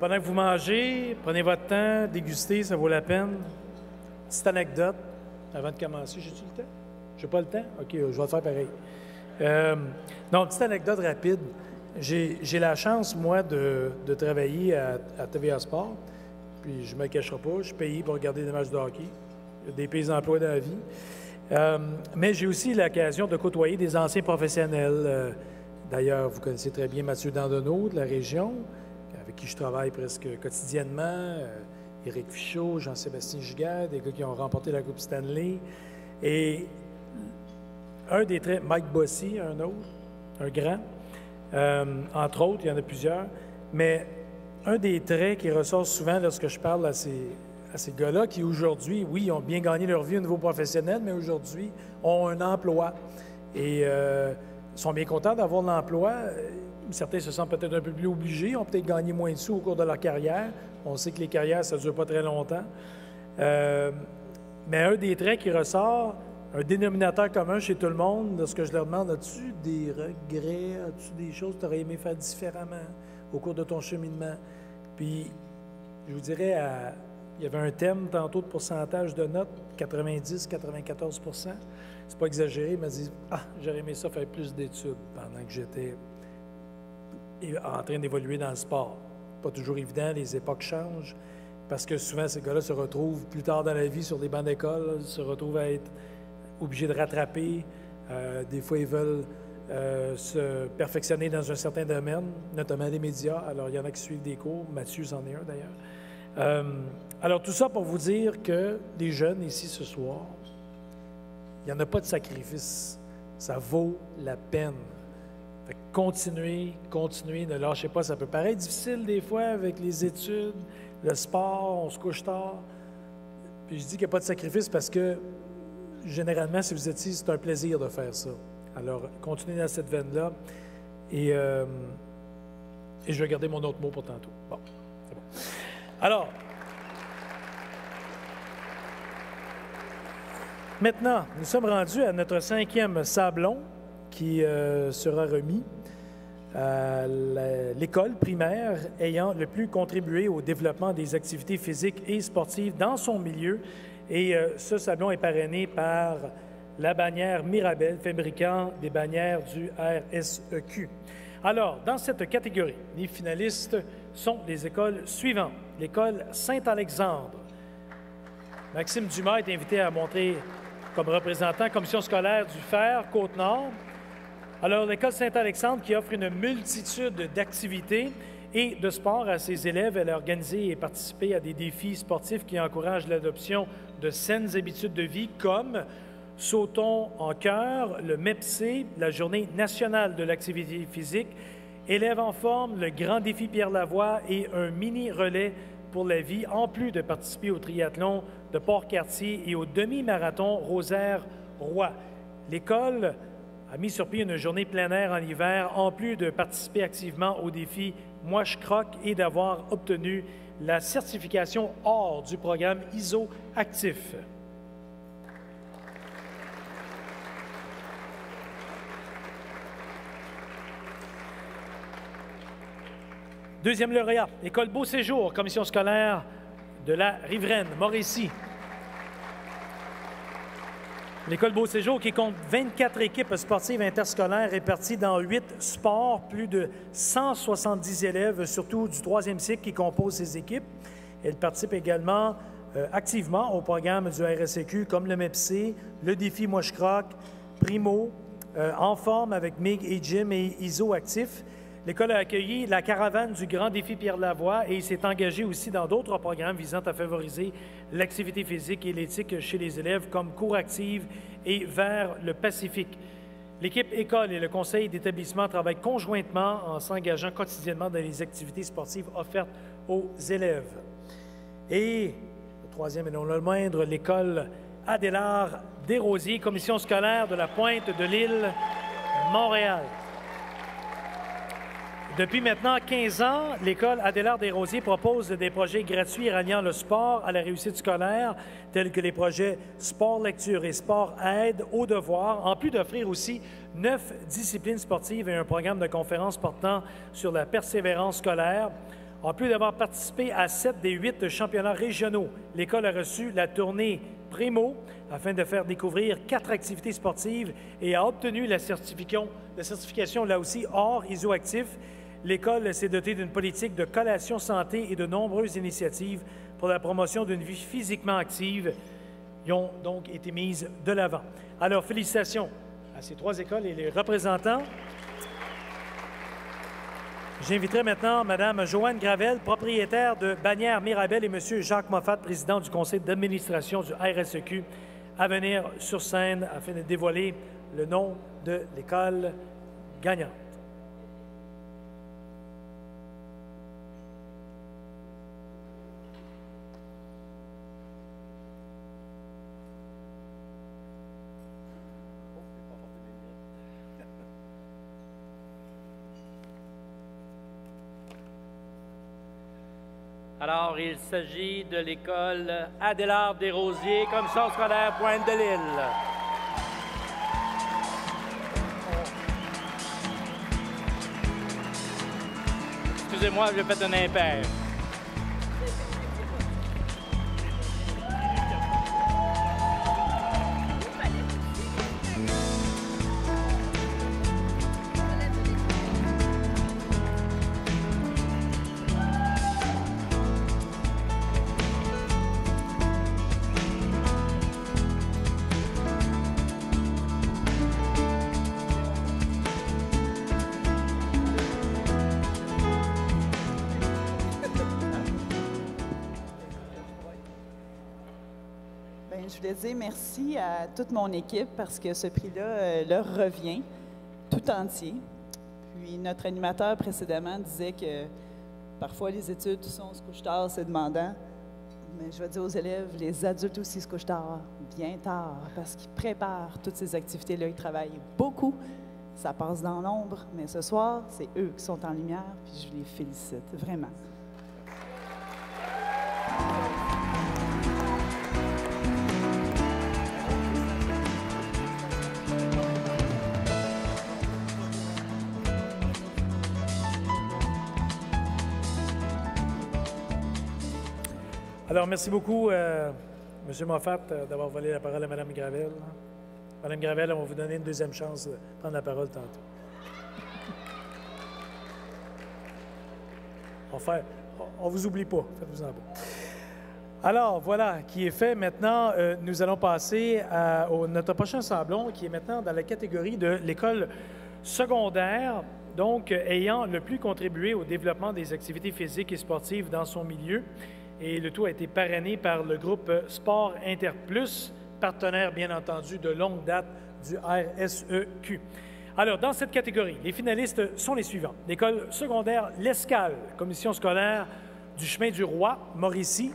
Pendant que vous mangez, prenez votre temps, dégustez, ça vaut la peine. Petite anecdote, avant de commencer. J'ai-tu le temps? J'ai pas le temps? OK, je vais le faire pareil. Non, petite anecdote rapide. J'ai la chance, moi, de travailler à TVA Sport. Puis je ne me cacherai pas, je suis payé pour regarder des matchs de hockey. Il y a des pays emplois dans la vie. Mais j'ai aussi l'occasion de côtoyer des anciens professionnels. D'ailleurs, vous connaissez très bien Mathieu Dandonneau de la région, avec qui je travaille presque quotidiennement. Éric Fichot, Jean-Sébastien Giguère, des gars qui ont remporté la Coupe Stanley. Et un des traits, Mike Bossy, un autre, un grand. Entre autres, il y en a plusieurs. Mais un des traits qui ressort souvent lorsque je parle à ces gars-là, qui aujourd'hui, oui, ont bien gagné leur vie au niveau professionnel, mais aujourd'hui ont un emploi. Et sont bien contents d'avoir l'emploi. Certains se sentent peut-être un peu plus obligés, ont peut-être gagné moins de sous au cours de leur carrière. On sait que les carrières, ça ne dure pas très longtemps. Mais un des traits qui ressort, un dénominateur commun chez tout le monde, lorsque je leur demande, as-tu des regrets, as-tu des choses que tu aurais aimé faire différemment au cours de ton cheminement? Puis, je vous dirais, il y avait un thème tantôt de pourcentage de notes, 90-94 %. C'est pas exagéré, il m'a dit « j'aurais aimé ça faire plus d'études pendant que j'étais en train d'évoluer dans le sport. » Pas toujours évident, les époques changent, parce que souvent, ces gars-là se retrouvent plus tard dans la vie sur des bancs d'école, se retrouvent à être obligés de rattraper. Des fois, ils veulent se perfectionner dans un certain domaine, notamment les médias. Alors, il y en a qui suivent des cours. Mathieu en est un, d'ailleurs. Alors, tout ça pour vous dire que les jeunes ici ce soir, il n'y en a pas de sacrifice. Ça vaut la peine. Fait que continuez, ne lâchez pas. Ça peut paraître difficile des fois avec les études, le sport, on se couche tard. Puis je dis qu'il n'y a pas de sacrifice parce que, généralement, si vous êtes ici, c'est un plaisir de faire ça. Alors, continuez dans cette veine-là. Et je vais garder mon autre mot pour tantôt. Bon, c'est bon. Alors, maintenant, nous sommes rendus à notre 5e sablon qui sera remis à l'école primaire ayant le plus contribué au développement des activités physiques et sportives dans son milieu. Et ce sablon est parrainé par la bannière Mirabel, fabricant des bannières du RSEQ. Alors, dans cette catégorie, les finalistes sont les écoles suivantes. L'école Saint-Alexandre. Maxime Dumas est invité à montrer comme représentant commission scolaire du Fer, Côte-Nord. Alors, l'école Saint-Alexandre qui offre une multitude d'activités et de sport à ses élèves. Elle a organisé et participé à des défis sportifs qui encouragent l'adoption de saines habitudes de vie comme Sautons en chœur, le MEPC, la Journée nationale de l'activité physique, Élèves en forme, le grand défi Pierre Lavoie et un mini-relais pour la vie, en plus de participer au triathlon de Port-Cartier et au demi-marathon Rosaire-Roi. L'école a mis sur pied une journée plein air en hiver, en plus de participer activement au défi Moi je croque et d'avoir obtenu la certification or du programme ISO Actif. Deuxième lauréat, École Beau Séjour, commission scolaire de la Riveraine, Mauricie. L'École Beau Séjour qui compte 24 équipes sportives interscolaires réparties dans 8 sports, plus de 170 élèves, surtout du 3e cycle qui composent ces équipes. Elle participe également activement au programme du RSEQ comme le MEPC, le défi Moi je croque, Primo, En forme avec MIG et Jim et ISO Actif. L'école a accueilli la caravane du Grand Défi Pierre Lavoie et s'est engagée aussi dans d'autres programmes visant à favoriser l'activité physique et l'éthique chez les élèves comme Cours active et Vers le Pacifique. L'équipe école et le conseil d'établissement travaillent conjointement en s'engageant quotidiennement dans les activités sportives offertes aux élèves. Et le troisième et non le moindre, l'école Adélard Desrosiers, commission scolaire de la Pointe de l'Île, Montréal. Depuis maintenant 15 ans, l'école Adélard Desrosiers propose des projets gratuits ralliant le sport à la réussite scolaire, tels que les projets Sport Lecture et Sport Aide aux devoirs, en plus d'offrir aussi 9 disciplines sportives et un programme de conférences portant sur la persévérance scolaire. En plus d'avoir participé à 7 des 8 championnats régionaux, l'école a reçu la tournée Primo afin de faire découvrir 4 activités sportives et a obtenu la certification là aussi hors isoactif. L'école s'est dotée d'une politique de collation santé et de nombreuses initiatives pour la promotion d'une vie physiquement active. Ils ont donc été mises de l'avant. Alors, félicitations à ces 3 écoles et les représentants. J'inviterai maintenant Mme Joanne Gravel, propriétaire de Bannière Mirabel, et M. Jacques Moffat, président du conseil d'administration du RSEQ, à venir sur scène afin de dévoiler le nom de l'école gagnante. Alors, il s'agit de l'école Adélard Desrosiers, commission scolaire Pointe-de-l'Île. Excusez-moi, j'ai fait un impair. Je voulais dire merci à toute mon équipe parce que ce prix-là leur revient tout entier. Puis notre animateur précédemment disait que parfois les études, on se couche tard, c'est demandant. Mais je vais dire aux élèves, les adultes aussi se couchent tard, bien tard, parce qu'ils préparent toutes ces activités-là. Ils travaillent beaucoup, ça passe dans l'ombre, mais ce soir, c'est eux qui sont en lumière, puis je les félicite, vraiment. Alors, merci beaucoup, M. Moffat, d'avoir volé la parole à Mme Gravel. Mme Gravel, on va vous donner une deuxième chance de prendre la parole tantôt. On ne vous oublie pas, faites-vous-en pas. Alors, voilà, qui est fait. Maintenant, nous allons passer à notre prochain sablon, qui est maintenant dans la catégorie de l'école secondaire, donc ayant le plus contribué au développement des activités physiques et sportives dans son milieu. Et le tout a été parrainé par le groupe Sport Interplus, partenaire bien entendu de longue date du RSEQ. Alors, dans cette catégorie, les finalistes sont les suivants. L'école secondaire L'Escale, commission scolaire du Chemin du Roi, Mauricie.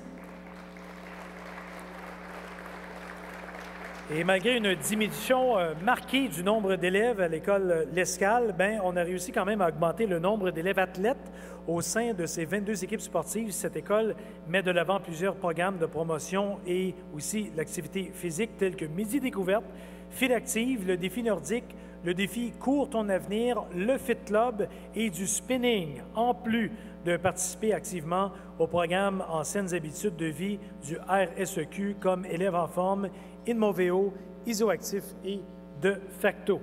Et malgré une diminution marquée du nombre d'élèves à l'école L'Escale, on a réussi quand même à augmenter le nombre d'élèves athlètes au sein de ces 22 équipes sportives. Cette école met de l'avant plusieurs programmes de promotion et aussi l'activité physique tels que Midi Découverte, File Active, le défi nordique, le défi Cours ton avenir, le Fit Club et du spinning, en plus de participer activement au programme en saines habitudes de vie du RSEQ comme élève en forme, InMoveo, Isoactif et de facto.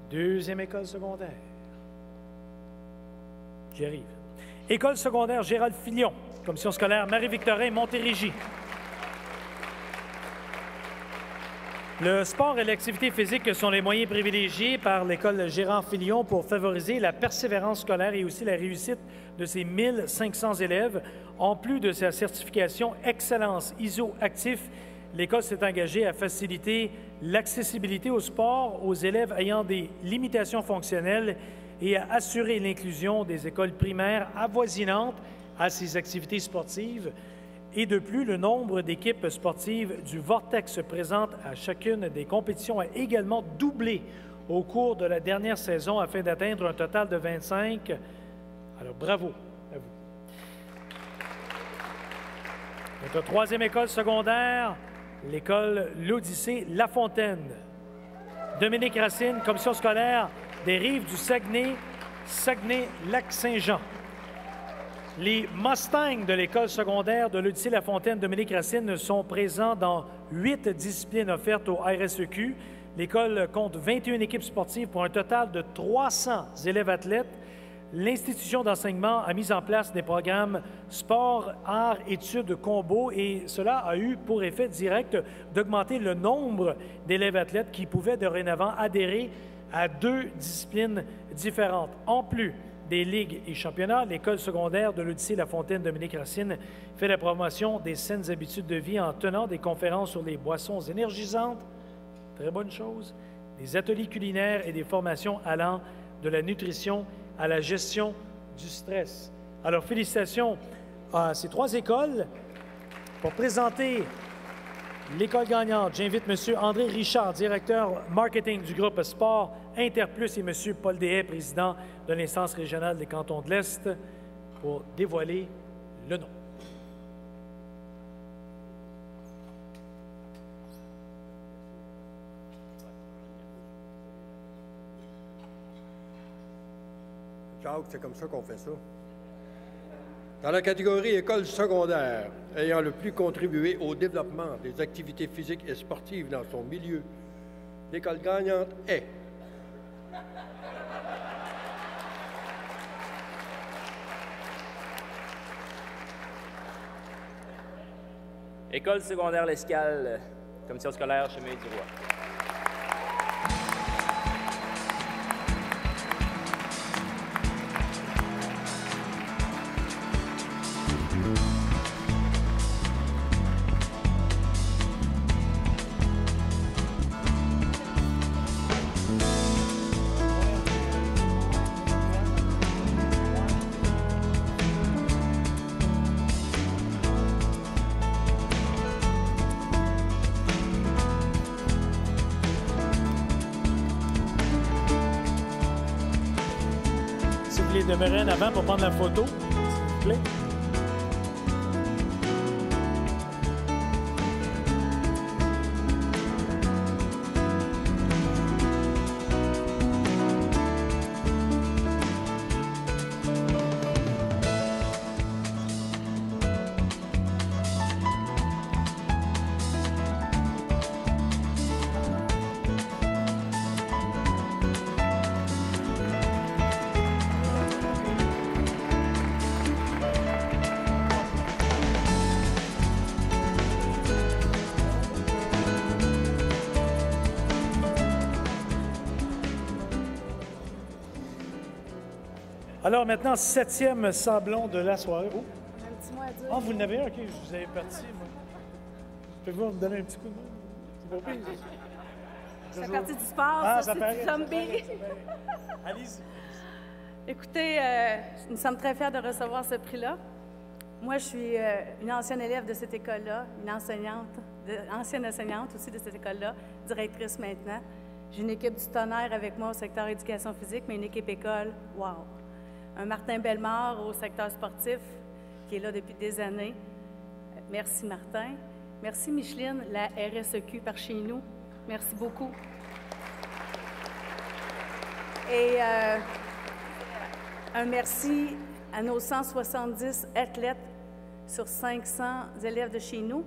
Deuxième école secondaire. J'y arrive. École secondaire Gérald Filion, commission scolaire Marie-Victorin, Montérégie. Le sport et l'activité physique sont les moyens privilégiés par l'école Gérard Filion pour favoriser la persévérance scolaire et aussi la réussite de ses 1500 élèves. En plus de sa certification Excellence ISO Actif, l'école s'est engagée à faciliter l'accessibilité au sport aux élèves ayant des limitations fonctionnelles et à assurer l'inclusion des écoles primaires avoisinantes à ces activités sportives. Et de plus, le nombre d'équipes sportives du Vortex présentes à chacune des compétitions a également doublé au cours de la dernière saison afin d'atteindre un total de 25. Alors, bravo à vous. Notre troisième école secondaire, l'école L'Odyssée Lafontaine. Dominique Racine, commission scolaire des Rives du Saguenay, Saguenay-Lac-Saint-Jean. Les Mustangs de l'école secondaire de l'Odyssée-Lafontaine Dominique-Racine sont présents dans 8 disciplines offertes au RSEQ. L'école compte 21 équipes sportives pour un total de 300 élèves athlètes. L'institution d'enseignement a mis en place des programmes sport, arts, études, combo et cela a eu pour effet direct d'augmenter le nombre d'élèves athlètes qui pouvaient dorénavant adhérer à 2 disciplines différentes. En plus des ligues et championnats, l'école secondaire de l'Odyssée-Lafontaine Dominique-Racine fait la promotion des saines habitudes de vie en tenant des conférences sur les boissons énergisantes, très bonne chose, des ateliers culinaires et des formations allant de la nutrition à la gestion du stress. Alors, félicitations à ces 3 écoles. Pour présenter l'école gagnante, j'invite M. André Richard, directeur marketing du groupe Sport Interplus, et M. Paul Deshaies, président de l'instance régionale des cantons de l'Est, pour dévoiler le nom. Jacques, c'est comme ça qu'on fait ça. Dans la catégorie école secondaire, ayant le plus contribué au développement des activités physiques et sportives dans son milieu, l'école gagnante est École secondaire L'Escale, commission scolaire Chemin du Roi. Demeurer en avant pour prendre la photo, s'il vous plaît. Alors maintenant, 7e sablon de la soirée. Oh. Un petit mot à dire. Ah, vous en avez un? OK, je vous avais parti, moi. Pouvez-vous me donner un petit coup de main? C'est pas pire. Ça fait partie du sport, Ah, ça, ça paraît. c'est du zombie. Allez-y. Écoutez, nous sommes très fiers de recevoir ce prix-là. Moi, je suis une ancienne élève de cette école-là, une ancienne enseignante aussi de cette école-là, directrice maintenant. J'ai une équipe du tonnerre avec moi au secteur éducation physique, mais une équipe école, wow! Un Martin Bellemare au secteur sportif, qui est là depuis des années. Merci, Martin. Merci, Micheline, la RSEQ par chez nous. Merci beaucoup. Et un merci à nos 170 athlètes sur 500 élèves de chez nous,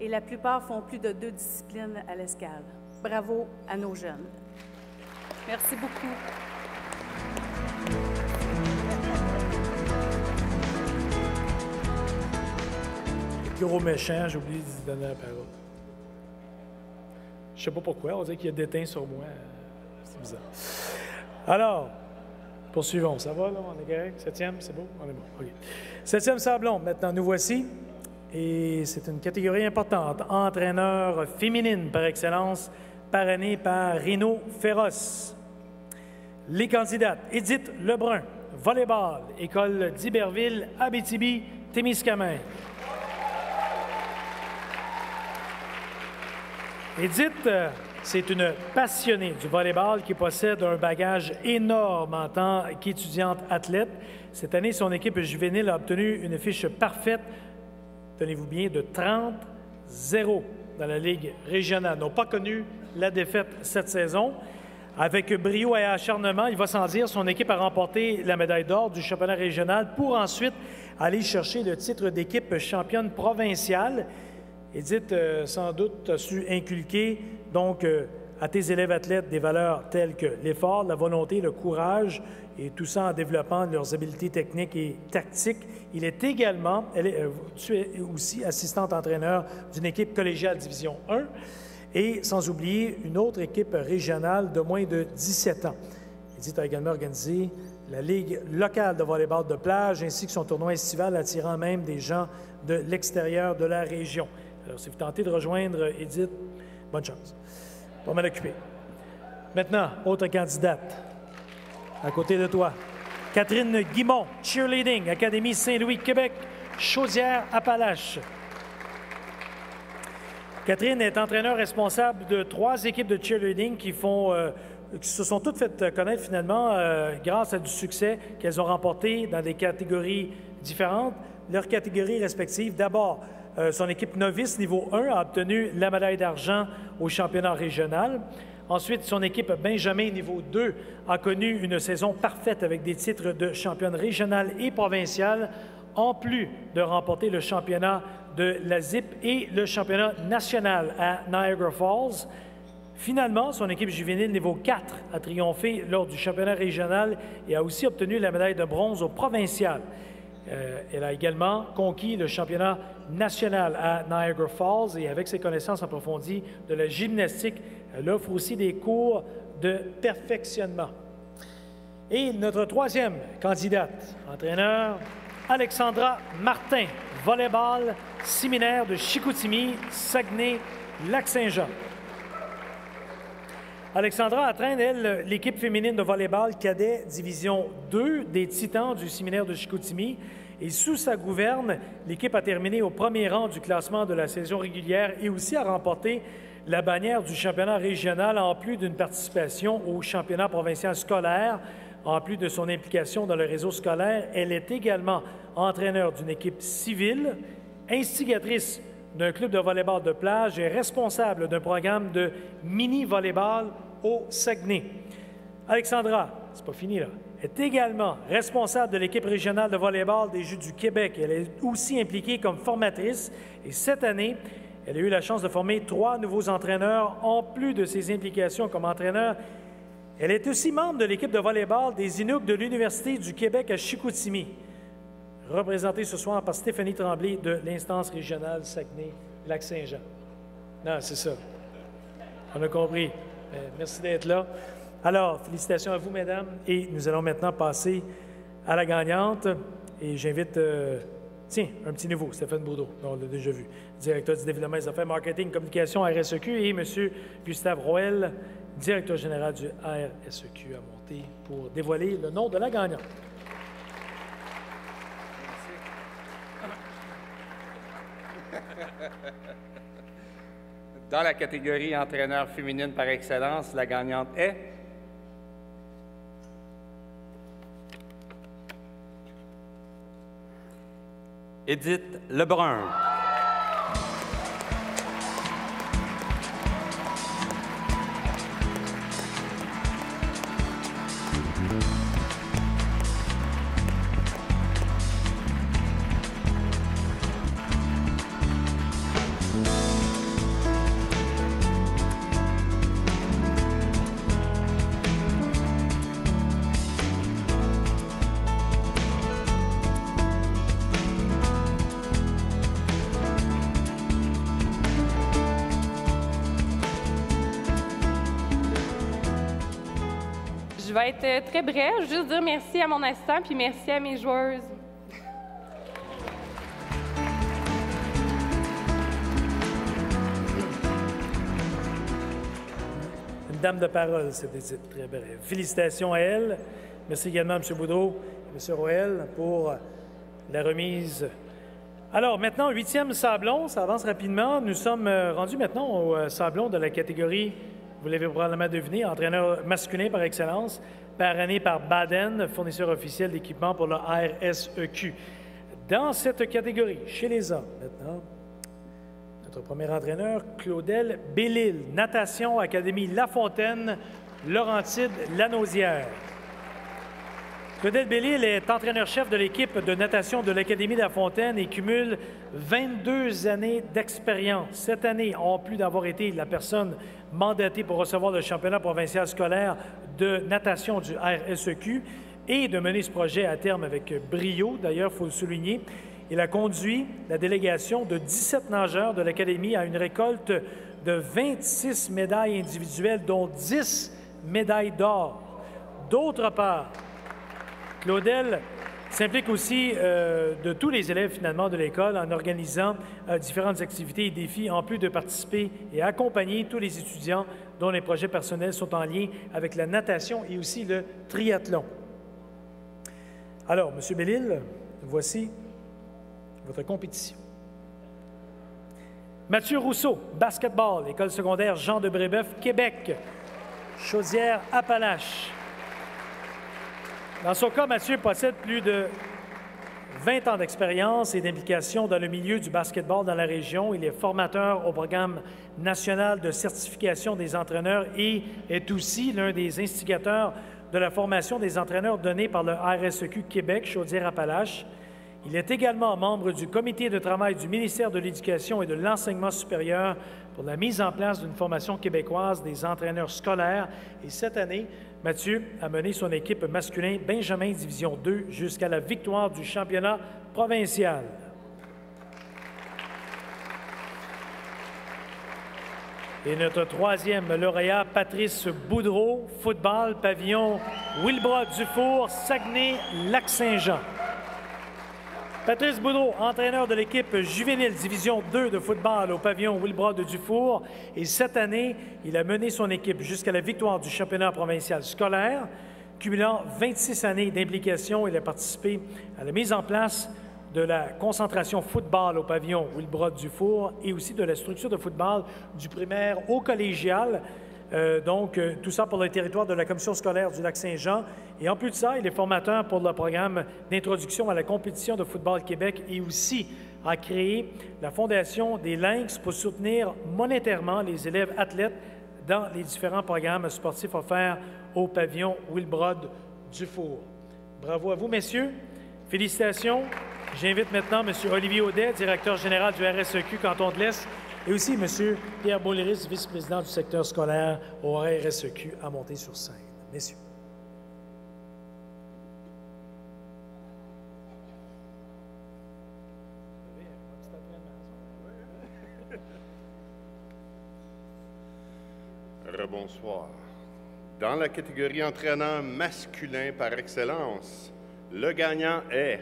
et la plupart font plus de 2 disciplines à l'Escale. Bravo à nos jeunes. Merci beaucoup. Gros méchant, j'ai oublié de lui donner la parole. Je sais pas pourquoi, on dirait qu'il y a déteint sur moi. C'est bizarre. Alors, poursuivons. Ça va, là? On est correct? 7e, c'est beau? On est bon. OK. 7e sablon, maintenant, nous voici. Et c'est une catégorie importante. Entraîneur féminine par excellence, parrainée par Rino Féroce. Les candidates: Édith Lebrun, volleyball, École d'Iberville, Abitibi-Témiscamingue. Édith, c'est une passionnée du volleyball qui possède un bagage énorme en tant qu'étudiante athlète. Cette année, son équipe juvénile a obtenu une fiche parfaite, tenez-vous bien, de 30-0 dans la Ligue régionale. N'ont pas connu la défaite cette saison. Avec brio et acharnement, il va sans dire, son équipe a remporté la médaille d'or du championnat régional pour ensuite aller chercher le titre d'équipe championne provinciale. Edith, sans doute, a su inculquer donc à tes élèves athlètes des valeurs telles que l'effort, la volonté, le courage, et tout ça en développant leurs habiletés techniques et tactiques. Tu es aussi assistante entraîneur d'une équipe collégiale Division 1 et sans oublier une autre équipe régionale de moins de 17 ans. Edith a également organisé la Ligue locale de volleyball de plage ainsi que son tournoi estival attirant même des gens de l'extérieur de la région. Alors, si vous tentez de rejoindre Edith, bonne chance. Pas mal occupé. Maintenant, autre candidate. À côté de toi, Catherine Guimont, Cheerleading, Académie Saint-Louis, Québec, Chaudière-Appalaches. Catherine est entraîneur responsable de 3 équipes de cheerleading qui se sont toutes faites connaître finalement grâce à du succès qu'elles ont remporté dans des catégories différentes. Leurs catégories respectives, d'abord, son équipe novice niveau 1 a obtenu la médaille d'argent au championnat régional. Ensuite, son équipe Benjamin niveau 2 a connu une saison parfaite avec des titres de championne régionale et provinciale, en plus de remporter le championnat de la ZIP et le championnat national à Niagara Falls. Finalement, son équipe juvénile niveau 4 a triomphé lors du championnat régional et a aussi obtenu la médaille de bronze au provincial. Elle a également conquis le championnat national à Niagara Falls et avec ses connaissances approfondies de la gymnastique, elle offre aussi des cours de perfectionnement. Et notre 3e candidate, entraîneur, Alexandra Martin, volleyball, séminaire de Chicoutimi, Saguenay, Lac-Saint-Jean. Alexandra entraîne, elle, l'équipe féminine de volleyball cadet Division 2 des Titans du séminaire de Chicoutimi. Et sous sa gouverne, l'équipe a terminé au premier rang du classement de la saison régulière et aussi a remporté la bannière du championnat régional en plus d'une participation au championnat provincial scolaire. En plus de son implication dans le réseau scolaire, elle est également entraîneur d'une équipe civile, instigatrice d'un club de volleyball de plage et responsable d'un programme de mini-volleyball au Saguenay. Alexandra, c'est pas fini là, est également responsable de l'équipe régionale de volleyball des Jeux du Québec. Elle est aussi impliquée comme formatrice et cette année, elle a eu la chance de former 3 nouveaux entraîneurs en plus de ses implications comme entraîneur. Elle est aussi membre de l'équipe de volleyball des Inuks de l'Université du Québec à Chicoutimi, représentée ce soir par Stéphanie Tremblay de l'instance régionale Saguenay-Lac-Saint-Jean. Non, c'est ça. On a compris. Merci d'être là. Alors, félicitations à vous, mesdames. Et nous allons maintenant passer à la gagnante. Et j'invite, un petit nouveau, Stéphane Bourdeau, on l'a déjà vu, directeur du développement des affaires marketing, communication RSEQ, et M. Gustave Roel, directeur général du RSEQ, à monter pour dévoiler le nom de la gagnante. Dans la catégorie entraîneur féminine par excellence, la gagnante est Edith Lebrun. Je vais être très brève, juste dire merci à mon assistant puis merci à mes joueuses. Une dame de parole, c'était très bref. Félicitations à elle. Merci également à M. Boudreau et M. Roel pour la remise. Alors, maintenant, 8e sablon, ça avance rapidement. Nous sommes rendus maintenant au sablon de la catégorie, vous l'avez probablement deviné, entraîneur masculin par excellence, parrainé par Baden, fournisseur officiel d'équipement pour le RSEQ. Dans cette catégorie, chez les hommes, maintenant, notre premier entraîneur, Claudel Bellil, natation, Académie La Fontaine, Laurentide-Lanaudière. Claudette Bellil est entraîneur-chef de l'équipe de natation de l'Académie de La Fontaine et cumule 22 années d'expérience. Cette année, en plus d'avoir été la personne mandatée pour recevoir le championnat provincial scolaire de natation du RSEQ et de mener ce projet à terme avec brio, d'ailleurs, il faut le souligner, il a conduit la délégation de 17 nageurs de l'Académie à une récolte de 26 médailles individuelles, dont 10 médailles d'or. D'autre part, Claudel s'implique aussi de tous les élèves, finalement, de l'école en organisant différentes activités et défis, en plus de participer et accompagner tous les étudiants dont les projets personnels sont en lien avec la natation et aussi le triathlon. Alors, M. Bellil, voici votre compétition. Mathieu Rousseau, basketball, École secondaire Jean de Brébeuf, Québec, Chaudière-Appalaches. Dans son cas, Mathieu possède plus de 20 ans d'expérience et d'implication dans le milieu du basketball dans la région. Il est formateur au programme national de certification des entraîneurs et est aussi l'un des instigateurs de la formation des entraîneurs donnée par le RSEQ Québec, Chaudière-Appalaches. Il est également membre du comité de travail du ministère de l'Éducation et de l'Enseignement supérieur pour la mise en place d'une formation québécoise des entraîneurs scolaires. Et cette année, Mathieu a mené son équipe masculin Benjamin Division 2 jusqu'à la victoire du championnat provincial. Et notre troisième lauréat, Patrice Boudreau, football, pavillon Wilbrod-Dufour, Saguenay-Lac-Saint-Jean. Patrice Boudreau, entraîneur de l'équipe juvénile Division 2 de football au pavillon Wilbrod-Dufour. Et cette année, il a mené son équipe jusqu'à la victoire du championnat provincial scolaire. Cumulant 26 années d'implication, il a participé à la mise en place de la concentration football au pavillon Wilbrod-Dufour et aussi de la structure de football du primaire au collégial. Tout ça pour le territoire de la commission scolaire du Lac-Saint-Jean. Et en plus de ça, il est formateur pour le programme d'introduction à la compétition de football Québec et aussi a créé la Fondation des Lynx pour soutenir monétairement les élèves athlètes dans les différents programmes sportifs offerts au pavillon Wilbrod-Dufour. Bravo à vous, messieurs. Félicitations. J'invite maintenant M. Olivier Audet, directeur général du RSEQ Canton de l'Est, et aussi M. Pierre Boulris, vice-président du secteur scolaire au RSEQ, à monter sur scène. Messieurs. Rebonsoir. Dans la catégorie entraîneur masculin par excellence, le gagnant est...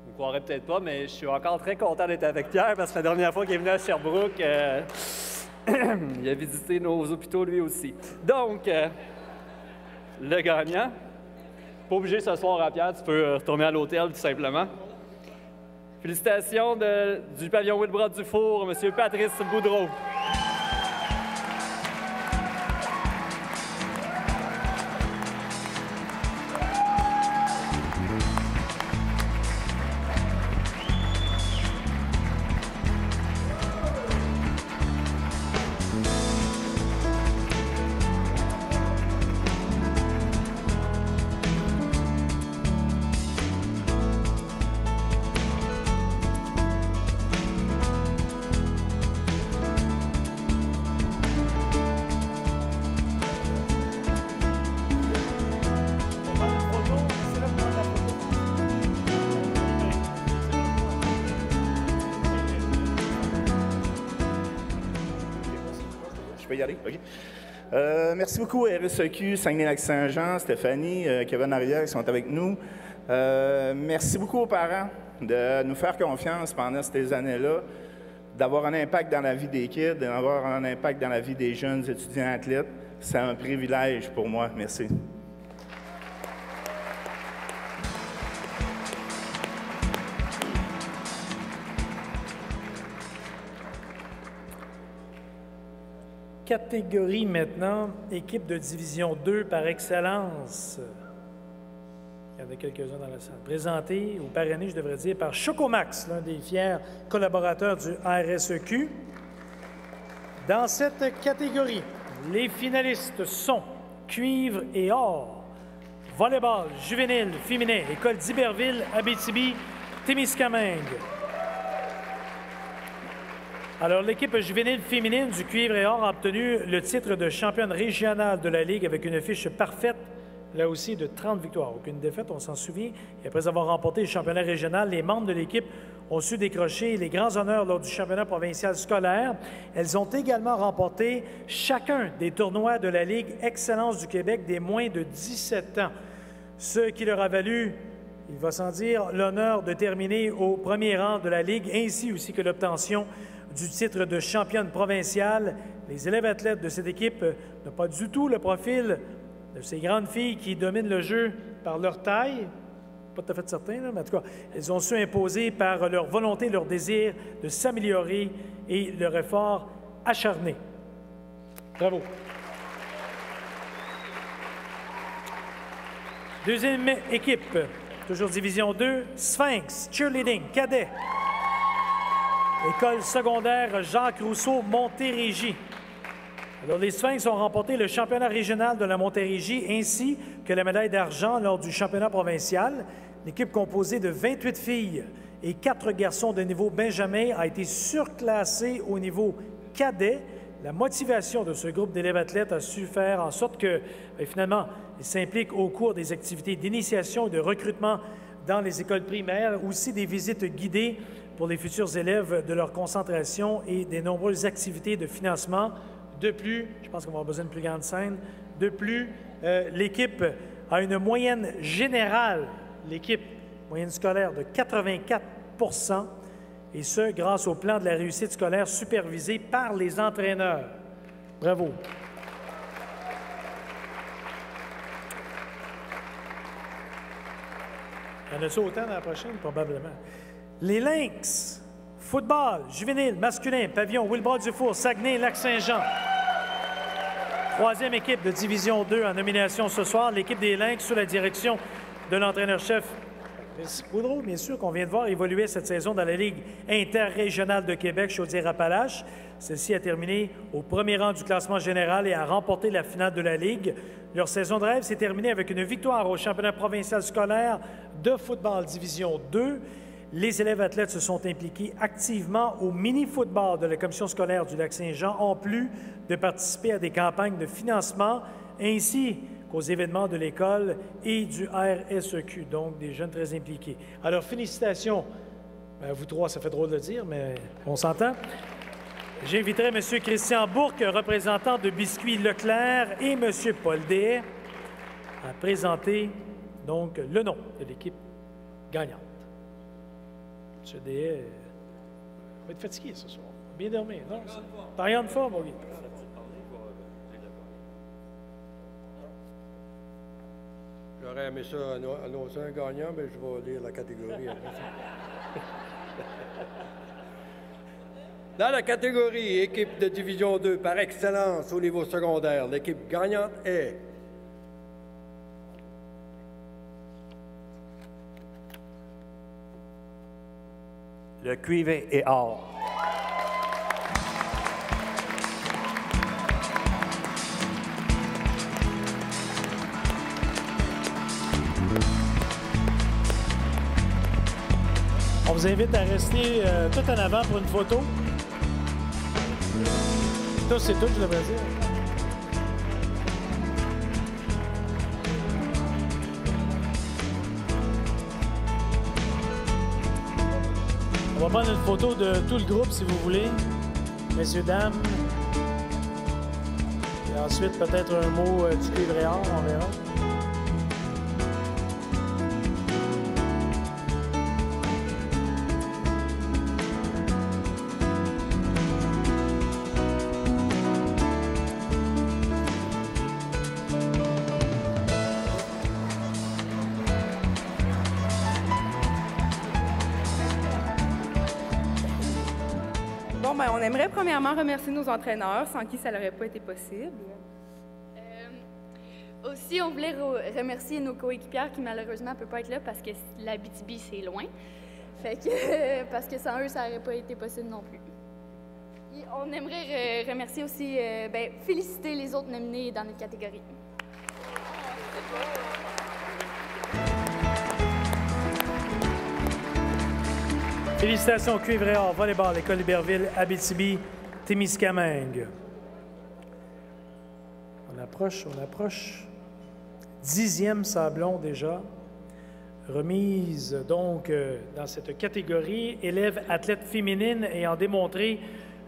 Vous ne croirez peut-être pas, mais je suis encore très content d'être avec Pierre parce que la dernière fois qu'il est venu à Sherbrooke, il a visité nos hôpitaux lui aussi. Donc, le gagnant, pas obligé ce soir à Pierre, tu peux retourner à l'hôtel tout simplement. Félicitations du pavillon Wilbrod-Dufour, M. Patrice Boudreau. Merci beaucoup RSEQ, Saguenay-Lac-Saint-Jean, Stéphanie, Kevin Arrière qui sont avec nous. Merci beaucoup aux parents de nous faire confiance pendant ces années-là, d'avoir un impact dans la vie des kids, d'avoir un impact dans la vie des jeunes étudiants athlètes. C'est un privilège pour moi. Merci. Catégorie maintenant, équipe de Division 2 par excellence. Il y en a quelques-uns dans la salle. Présenté ou parrainé, je devrais dire, par Chocomax, l'un des fiers collaborateurs du RSEQ. Dans cette catégorie, les finalistes sont cuivre et or, volleyball juvénile féminin, École d'Iberville, Abitibi, Témiscamingue. Alors, l'équipe juvénile féminine du cuivre et or a obtenu le titre de championne régionale de la Ligue avec une fiche parfaite, là aussi de 30 victoires. Aucune défaite, on s'en souvient. Et après avoir remporté le championnat régional, les membres de l'équipe ont su décrocher les grands honneurs lors du championnat provincial scolaire. Elles ont également remporté chacun des tournois de la Ligue Excellence du Québec des moins de 17 ans, ce qui leur a valu, il va sans dire, l'honneur de terminer au premier rang de la Ligue, ainsi aussi que l'obtention du titre de championne provinciale. Les élèves athlètes de cette équipe n'ont pas du tout le profil de ces grandes filles qui dominent le jeu par leur taille, pas tout à fait certain, là, mais en tout cas, elles ont su imposer par leur volonté, leur désir de s'améliorer et leur effort acharné. Bravo. Deuxième équipe, toujours Division 2, Sphinx, cheerleading, cadet. École secondaire Jacques Rousseau, Montérégie. Alors, les Sphinx ont remporté le championnat régional de la Montérégie ainsi que la médaille d'argent lors du championnat provincial. L'équipe composée de 28 filles et 4 garçons de niveau Benjamin a été surclassée au niveau cadet. La motivation de ce groupe d'élèves athlètes a su faire en sorte que, finalement, ils s'impliquent au cours des activités d'initiation et de recrutement dans les écoles primaires, aussi des visites guidées pour les futurs élèves de leur concentration et des nombreuses activités de financement. De plus, je pense qu'on va avoir besoin de plus grande scène. De plus, l'équipe a une moyenne générale, l'équipe moyenne scolaire de 84 %, et ce, grâce au plan de la réussite scolaire supervisé par les entraîneurs. Bravo. Il y en a ça autant dans la prochaine, probablement. Les Lynx, football, juvénile, masculin, pavillon, Wilbrod-Dufour, Saguenay, Lac-Saint-Jean. Troisième équipe de Division 2 en nomination ce soir, l'équipe des Lynx sous la direction de l'entraîneur-chef Boudreau, bien sûr, qu'on vient de voir évoluer cette saison dans la Ligue interrégionale de Québec, Chaudière-Appalaches. Celle-ci a terminé au premier rang du classement général et a remporté la finale de la Ligue. Leur saison de rêve s'est terminée avec une victoire au championnat provincial scolaire de football Division 2. Les élèves athlètes se sont impliqués activement au mini-football de la commission scolaire du Lac-Saint-Jean, en plus de participer à des campagnes de financement ainsi qu'aux événements de l'école et du RSEQ, donc des jeunes très impliqués. Alors, félicitations à vous trois, ça fait drôle de le dire, mais on s'entend. J'inviterai M. Christian Bourque, représentant de Biscuits Leclerc, et M. Paul Dehaye à présenter donc le nom de l'équipe gagnante. M. Dehaye va être fatigué ce soir. Bien dormir, non? T'as rien de forme, oui. J'aurais aimé ça annoncer un gagnant, mais je vais lire la catégorie après ça. Dans la catégorie équipe de Division 2 par excellence au niveau secondaire, l'équipe gagnante est le cuivre et or. On vous invite à rester tout en avant pour une photo. Ça, c'est tout, je devrais dire. On va prendre une photo de tout le groupe, si vous voulez. Messieurs, dames. Et ensuite, peut-être un mot du cuivre et or, on verra. On aimerait premièrement remercier nos entraîneurs, sans qui ça n'aurait pas été possible. Aussi, on voulait remercier nos coéquipières qui malheureusement ne peuvent pas être là parce que l'Abitibi, c'est loin. Fait que, parce que sans eux, ça n'aurait pas été possible non plus. Et on aimerait remercier aussi, féliciter les autres nominés dans notre catégorie. Félicitations au cuivre et or volleyball, l'École Iberville, Abitibi, Témiscamingue. On approche. 10e sablon déjà. Remise donc dans cette catégorie, élève athlète féminine ayant démontré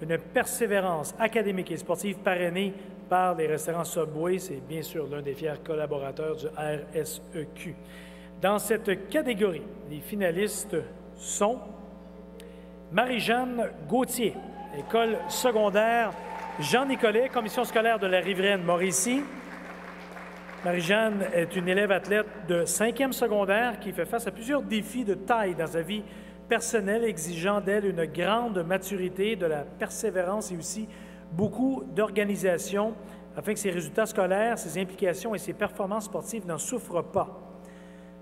une persévérance académique et sportive parrainée par les restaurants Subway. C'est bien sûr l'un des fiers collaborateurs du RSEQ. Dans cette catégorie, les finalistes sont Marie-Jeanne Gauthier, École secondaire Jean-Nicolet, Commission scolaire de la riveraine Mauricie. Marie-Jeanne est une élève athlète de 5e secondaire qui fait face à plusieurs défis de taille dans sa vie personnelle, exigeant d'elle une grande maturité, de la persévérance et aussi beaucoup d'organisation afin que ses résultats scolaires, ses implications et ses performances sportives n'en souffrent pas.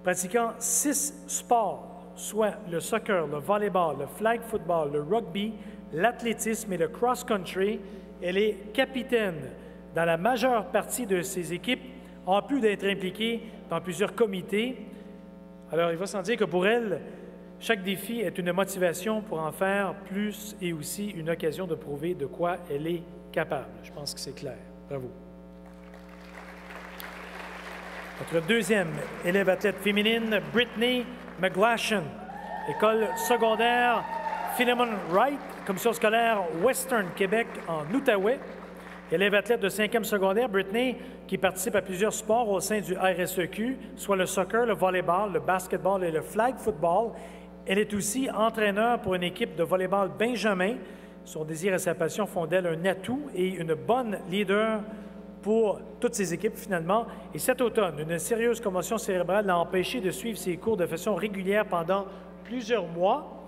Pratiquant 6 sports, soit le soccer, le volleyball, le flag football, le rugby, l'athlétisme et le cross-country, elle est capitaine dans la majeure partie de ses équipes, en plus d'être impliquée dans plusieurs comités. Alors, il va sans dire que pour elle, chaque défi est une motivation pour en faire plus et aussi une occasion de prouver de quoi elle est capable. Je pense que c'est clair. Bravo. Notre deuxième élève athlète féminine, Brittany McGlashan, École secondaire Philemon Wright, Commission scolaire Western Québec en Outaouais. Élève athlète de 5e secondaire, Brittany, qui participe à plusieurs sports au sein du RSEQ, soit le soccer, le volleyball, le basketball et le flag football. Elle est aussi entraîneur pour une équipe de volleyball Benjamin. Son désir et sa passion font d'elle un atout et une bonne leader pour toutes ses équipes, finalement. Et cet automne, une sérieuse commotion cérébrale l'a empêché de suivre ses cours de façon régulière pendant plusieurs mois.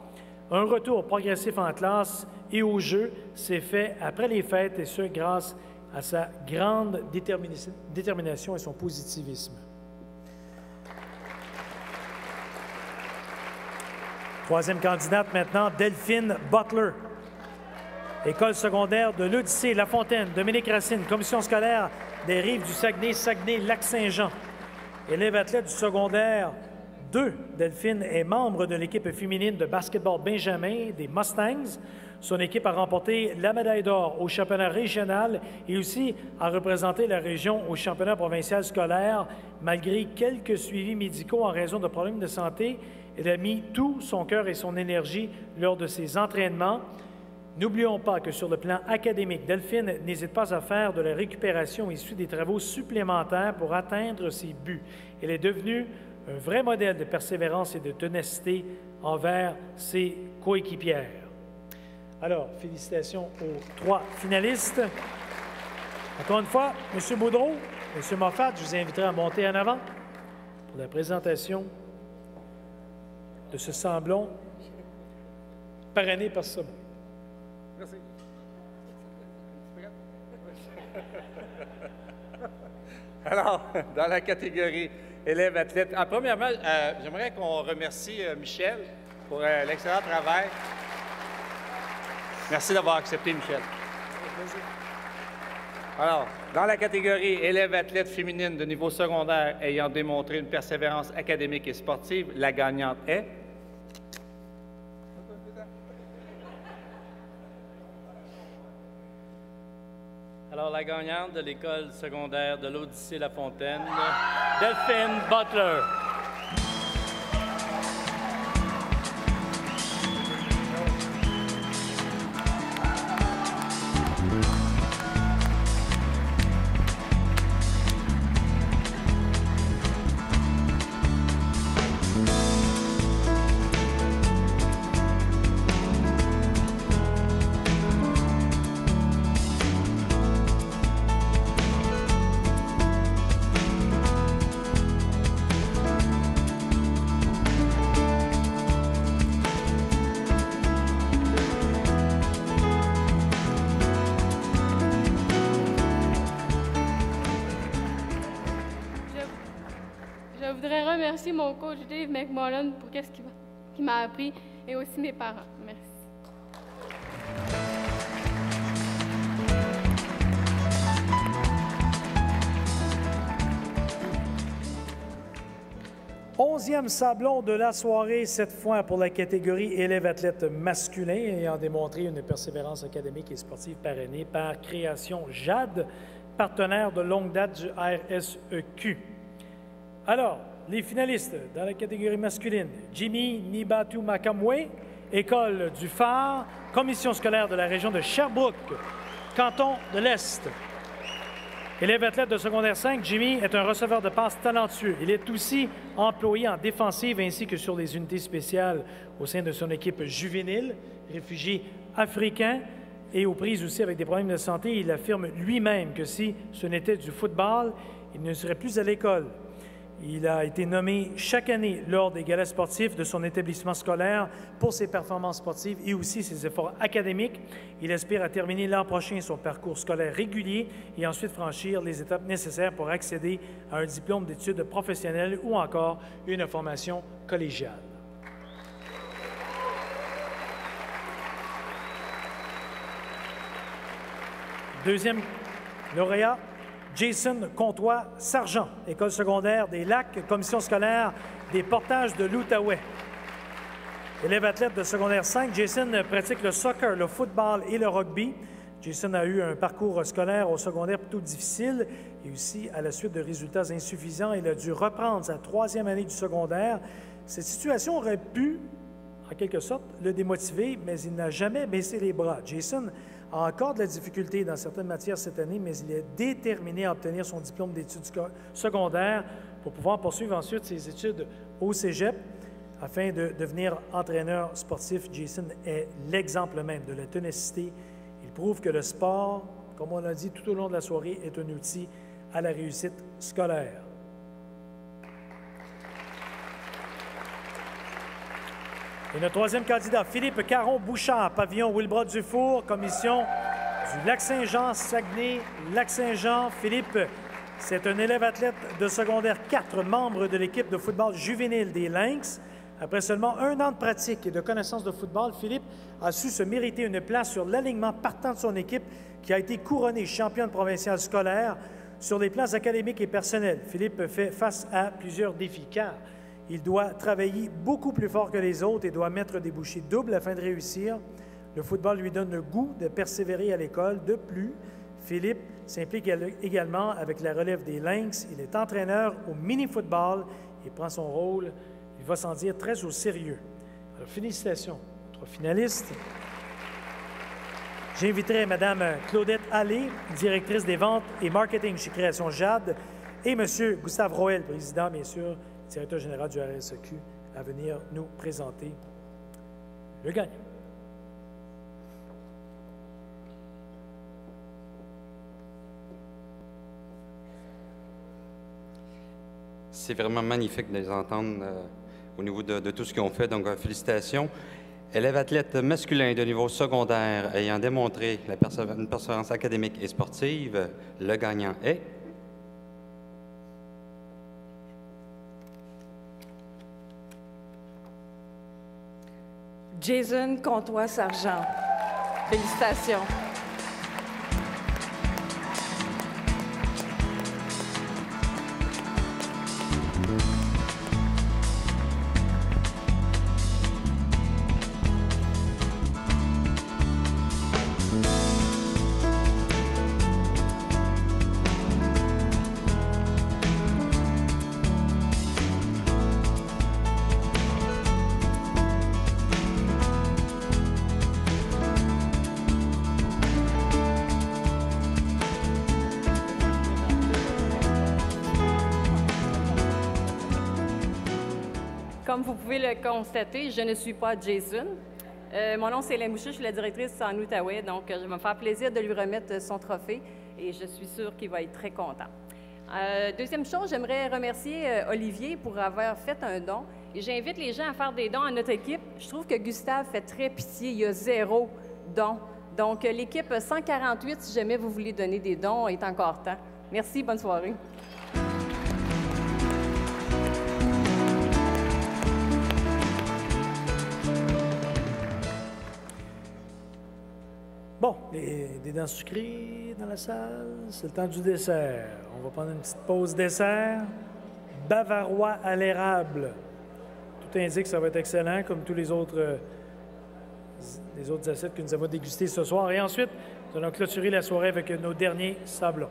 Un retour progressif en classe et au jeu s'est fait après les fêtes, et ce, grâce à sa grande détermination et son positivisme. Troisième candidate maintenant, Delphine Butler. École secondaire de l'Odyssée, La Fontaine, Dominique Racine, Commission scolaire des Rives du Saguenay, Saguenay-Lac-Saint-Jean. Élève athlète du secondaire 2, Delphine est membre de l'équipe féminine de basketball Benjamin des Mustangs. Son équipe a remporté la médaille d'or au championnat régional et aussi a représenté la région au championnat provincial scolaire. Malgré quelques suivis médicaux en raison de problèmes de santé, elle a mis tout son cœur et son énergie lors de ses entraînements. N'oublions pas que sur le plan académique, Delphine n'hésite pas à faire de la récupération issue des travaux supplémentaires pour atteindre ses buts. Elle est devenue un vrai modèle de persévérance et de ténacité envers ses coéquipières. Alors, félicitations aux 3 finalistes. Encore une fois, M. Boudreau, M. Moffat, je vous inviterai à monter en avant pour la présentation de ce sablon parrainé par Subway. Merci. Alors, dans la catégorie élève athlète, premièrement, j'aimerais qu'on remercie Michel pour l'excellent travail. Merci d'avoir accepté, Michel. Alors, dans la catégorie élève athlète féminine de niveau secondaire ayant démontré une persévérance académique et sportive, la gagnante est... Alors, la gagnante de l'école secondaire de l'Odyssée La Fontaine, Delphine Butler. Remercier mon coach Dave McMullen pour ce qu'il m'a appris et aussi mes parents. Merci. troisième sablon de la soirée, cette fois pour la catégorie élève athlète masculin, ayant démontré une persévérance académique et sportive parrainée par Création Jade, partenaire de longue date du RSEQ. Alors, les finalistes dans la catégorie masculine, Jimmy Nibatu Makamwe, École du Phare, Commission scolaire de la région de Sherbrooke, Canton de l'Est. Élève athlète de secondaire 5, Jimmy est un receveur de passe talentueux. Il est aussi employé en défensive ainsi que sur les unités spéciales au sein de son équipe juvénile, réfugié africain et aux prises aussi avec des problèmes de santé. Il affirme lui-même que si ce n'était du football, il ne serait plus à l'école. Il a été nommé chaque année lors des galas sportifs de son établissement scolaire pour ses performances sportives et aussi ses efforts académiques. Il aspire à terminer l'an prochain son parcours scolaire régulier et ensuite franchir les étapes nécessaires pour accéder à un diplôme d'études professionnelles ou encore une formation collégiale. Deuxième lauréat, Jason Comtois-Sargent, École secondaire des Lacs, Commission scolaire des Portages de l'Outaouais. Élève athlète de secondaire 5, Jason pratique le soccer, le football et le rugby. Jason a eu un parcours scolaire au secondaire plutôt difficile et aussi, à la suite de résultats insuffisants, il a dû reprendre sa troisième année du secondaire. Cette situation aurait pu, en quelque sorte, le démotiver, mais il n'a jamais baissé les bras. Jason a encore de la difficulté dans certaines matières cette année, mais il est déterminé à obtenir son diplôme d'études secondaires pour pouvoir poursuivre ensuite ses études au cégep afin de devenir entraîneur sportif. Jason est l'exemple même de la ténacité. Il prouve que le sport, comme on l'a dit tout au long de la soirée, est un outil à la réussite scolaire. Et notre troisième candidat, Philippe Caron-Bouchard, pavillon Wilbrod-Dufour, commission du Lac-Saint-Jean, Saguenay-Lac-Saint-Jean. Philippe, c'est un élève athlète de secondaire 4, membre de l'équipe de football juvénile des Lynx. Après seulement 1 an de pratique et de connaissance de football, Philippe a su se mériter une place sur l'alignement partant de son équipe qui a été couronnée championne provinciale scolaire sur les plans académiques et personnels. Philippe fait face à plusieurs défis car il doit travailler beaucoup plus fort que les autres et doit mettre des bouchées doubles afin de réussir. Le football lui donne le goût de persévérer à l'école. De plus, Philippe s'implique également avec la relève des Lynx. Il est entraîneur au mini-football et prend son rôle, il va s'en dire, très au sérieux. Alors, félicitations, notre finaliste. J'inviterai Mme Claudette Allé, directrice des ventes et marketing chez Création Jade, et M. Gustave Roel, président, bien sûr, directeur général du RSEQ, à venir nous présenter le gagnant. C'est vraiment magnifique de les entendre au niveau de tout ce qu'ils ont fait. Donc, félicitations. Élève athlète masculin de niveau secondaire ayant démontré une persévérance académique et sportive, le gagnant est... Jason Comtois-Sargent. Félicitations. Comme vous pouvez le constater, je ne suis pas Jason. Mon nom, c'est Hélène Boucher, je suis la directrice en Outaouais, donc je vais me faire plaisir de lui remettre son trophée et je suis sûre qu'il va être très content. Deuxième chose, j'aimerais remercier Olivier pour avoir fait un don et j'invite les gens à faire des dons à notre équipe. Je trouve que Gustave fait très pitié, il y a 0 don. Donc, l'équipe 148, si jamais vous voulez donner des dons, est encore temps. Merci, bonne soirée. Bon, des dents sucrées dans la salle, c'est le temps du dessert. On va prendre une petite pause dessert. Bavarois à l'érable, tout indique que ça va être excellent, comme tous les autres assiettes que nous avons dégustés ce soir. Et ensuite, nous allons clôturer la soirée avec nos derniers sablons.